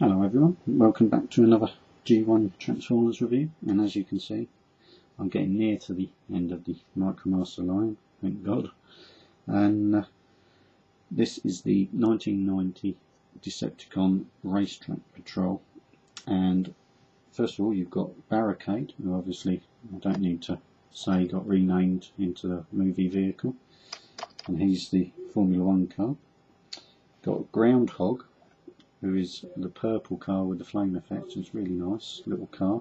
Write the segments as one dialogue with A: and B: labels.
A: Hello everyone, welcome back to another G1 Transformers review, and as you can see I'm getting near to the end of the micromaster line, thank God. And this is the 1990 Decepticon Racetrack Patrol, and first of all you've got Barricade, who obviously I don't need to say got renamed into the movie vehicle, and he's the Formula 1 car. Got Groundhog, who is the purple car with the flame effect. It's really nice little car.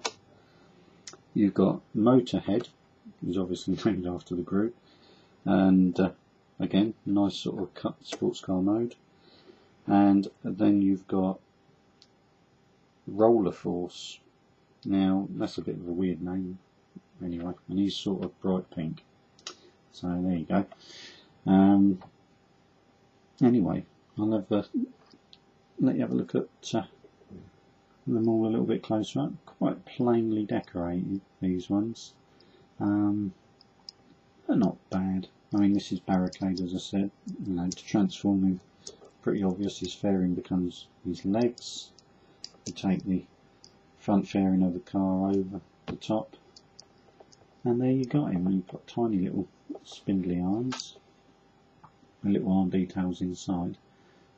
A: You've got Motorhead, who's obviously named after the group, and again nice sort of cut sports car mode. And then you've got Roller Force. Now that's a bit of a weird name anyway, and he's sort of bright pink, so there you go. Anyway, I'll have let you have a look at them all a little bit closer up. Quite plainly decorated, these ones. They're not bad. I mean, this is Barricade, as I said. You know, to transform him, pretty obvious. His fairing becomes his legs. You take the front fairing of the car over the top, and there you got him. You've got tiny little spindly arms, and little arm details inside.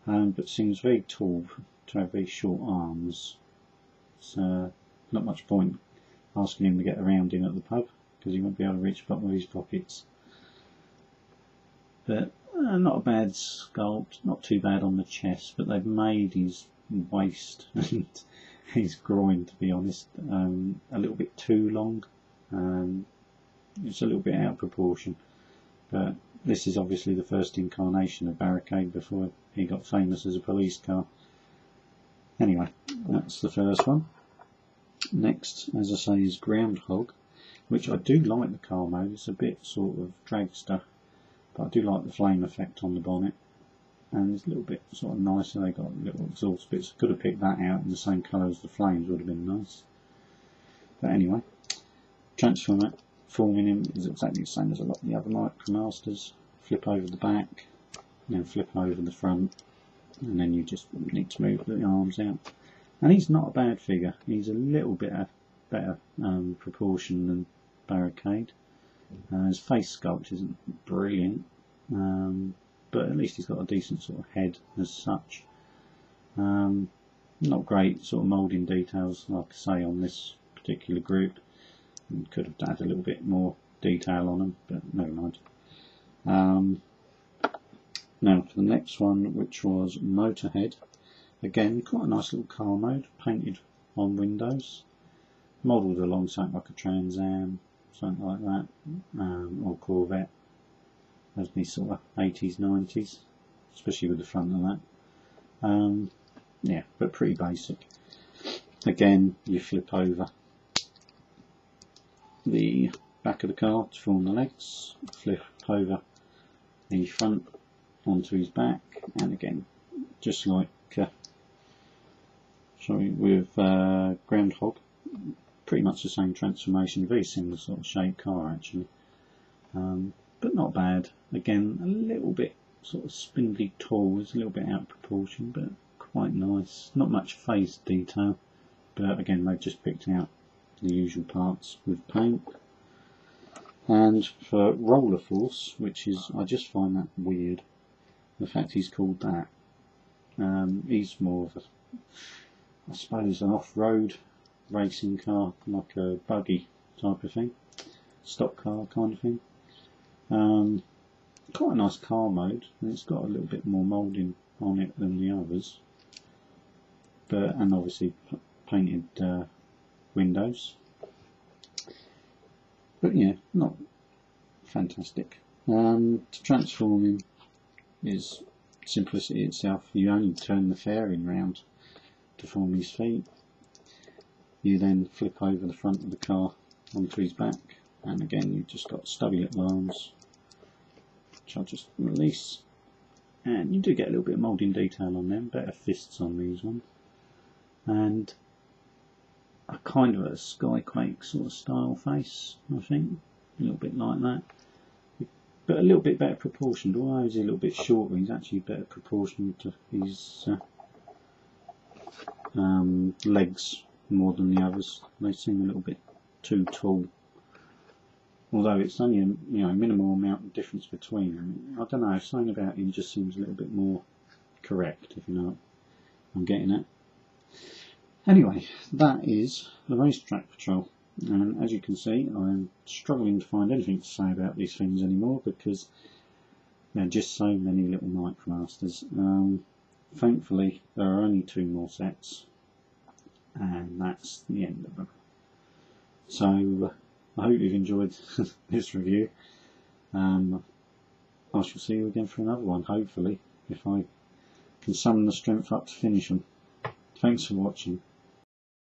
A: But seems very tall to have very short arms. So not much point asking him to get around in at the pub, because he won't be able to reach the bottom of his pockets. But not a bad sculpt, not too bad on the chest, but they've made his waist and his groin, to be honest, a little bit too long. It's a little bit out of proportion, but this is obviously the first incarnation of Barricade before he got famous as a police car. Anyway, that's the first one. Next, as I say, is Groundhog, which I do like the car mode. It's a bit sort of dragster, but I do like the flame effect on the bonnet, and it's a little bit sort of nicer. They got little exhaust bits. Could have picked that out in the same colour as the flames, would have been nice. But anyway, transforming him is exactly the same as a lot of the other micromasters. Flip over the back, then flip over the front, and then you just need to move the arms out. And he's not a bad figure. He's a little bit better proportion than Barricade. His face sculpt isn't brilliant, but at least he's got a decent sort of head as such. Not great sort of moulding details, like I say, on this particular group. Could have had a little bit more detail on them, but never mind. Now for the next one, which was Motorhead. Again, quite a nice little car mode, painted on windows, modelled along something like a Trans Am, something like that, or Corvette, as these sort of 80s, 90s, especially with the front of that. Yeah, but pretty basic. Again, you flip over the back of the car to form the legs, flip over the front onto his back, and again, just like with Groundhog, pretty much the same transformation, very similar sort of shaped car actually, but not bad. Again, a little bit sort of spindly tall, it's a little bit out of proportion, but quite nice. Not much face detail, but again they've just picked out the usual parts with paint. And for Roller Force, which is, I just find that weird, the fact he's called that. He's more of a, I suppose, an off-road racing car, like a buggy type of thing, stock car kind of thing. Quite a nice car mode, and it's got a little bit more moulding on it than the others, but and obviously painted windows. But yeah, not fantastic. To transform him is simplicity itself. You only turn the fairing round to form his feet. You then flip over the front of the car onto his back, and again you've just got stubby little arms, which I'll just release, and you do get a little bit of moulding detail on them, better fists on these ones, and a kind of a Skyquake sort of style face, I think, a little bit like that, but a little bit better proportioned. Although he's a little bit shorter, he's actually better proportioned to his legs more than the others. They seem a little bit too tall. Although it's only a minimal amount of difference between them. I don't know, something about him just seems a little bit more correct, if you know what I'm getting at. Anyway, that is the Racetrack Patrol. And as you can see, I'm struggling to find anything to say about these things anymore because there are just so many little Micromasters. Thankfully, there are only 2 more sets, and that's the end of them. So, I hope you've enjoyed this review. I shall see you again for another one, hopefully, if I can summon the strength up to finish them. Thanks for watching.